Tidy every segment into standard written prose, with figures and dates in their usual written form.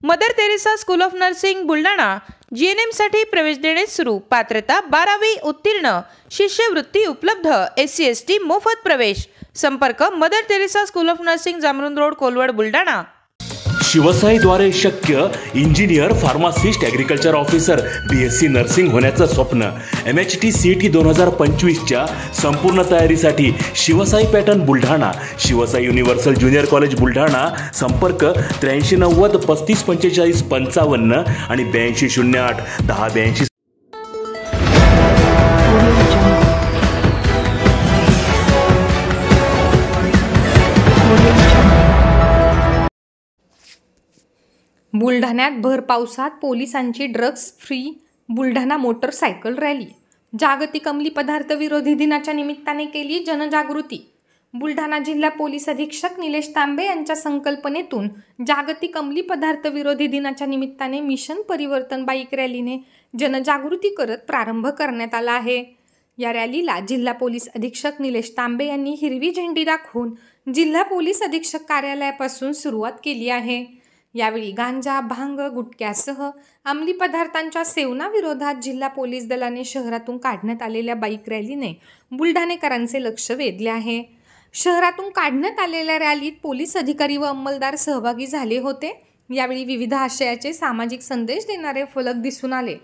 Mother Teresa school of nursing Buldhana GNM साठी प्रवेश देणे सुरू। पात्रता 12वी उत्तीर्ण, शिष्यवृत्ती उपलब्ध, SC ST मोफत प्रवेश। संपर्क Mother Teresa school of nursing, Jamrun road, Kolwad, Buldhana. शिवसाईद्वारे शक्य engineer, pharmacist, agriculture officer, BSc nursing होण्याचं स्वप्न। MHT CET 2025च्या संपूर्ण तयारीसाठी Shivsai pattern Buldhana, Shivsai universal junior college Buldhana. संपर्क 8390 3545 55 आणि 8208 1082। बुलढाण्यात भर पावसात पोलिसांची drugs free Buldhana motorcycle rally. जागतिक अंमली पदार्थ विरोधी दिनाच्या निमित्ताने केली जनजागृती। बुलढाणा जिल्हा पोलीस अधीक्षक निलेश तांबे यांच्या संकल्पनेतून जागतिक अंमली पदार्थ विरोधी दिनाच्या निमित्ताने मिशन परिवर्तन बाईक रॅलीने जनजागृती करत प्रारंभ करण्यात आला आहे। या रॅलीला जिल्हा पोलीस अधीक्षक निलेश तांबे यांनी हिरवी झेंडी दाखवून जिल्हा पोलीस अधीक्षक कार्यालयापासून सुरुवात केली आहे। यावेळी गांजा, भांग, गुटख्यासह अंमली पदार्थांच्या सेवनाविरोधात जिल्हा पोलीस दलाने शहरातून काढण्यात आलेल्या बाईक रॅलीने बुलढाणेकरांचे लक्ष वेधले आहे। शहरातून काढण्यात आलेल्या रॅलीत पोलीस अधिकारी व अंमलदार सहभागी झाले होते। यावेळी विविध आशयाचे सामाजिक संदेश देणारे फलक दिसून आले।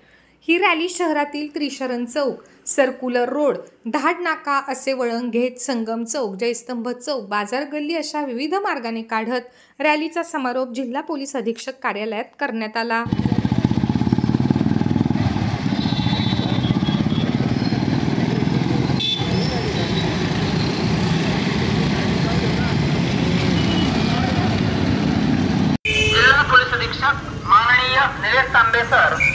ही रॅली शहरातील त्रिशरण चौक, सर्क्युलर रोड, धाड नाका असे वळण घेत संगम चौक, जयस्तंभ चौक, बाजार गल्ली अशा विविध मार्गाने काढत रॅलीचा समारोप जिल्हा पोलीस अधीक्षक कार्यालयात करण्यात आला। जिल्हा पोलीस अधीक्षक माननीय निलेश तांबे सर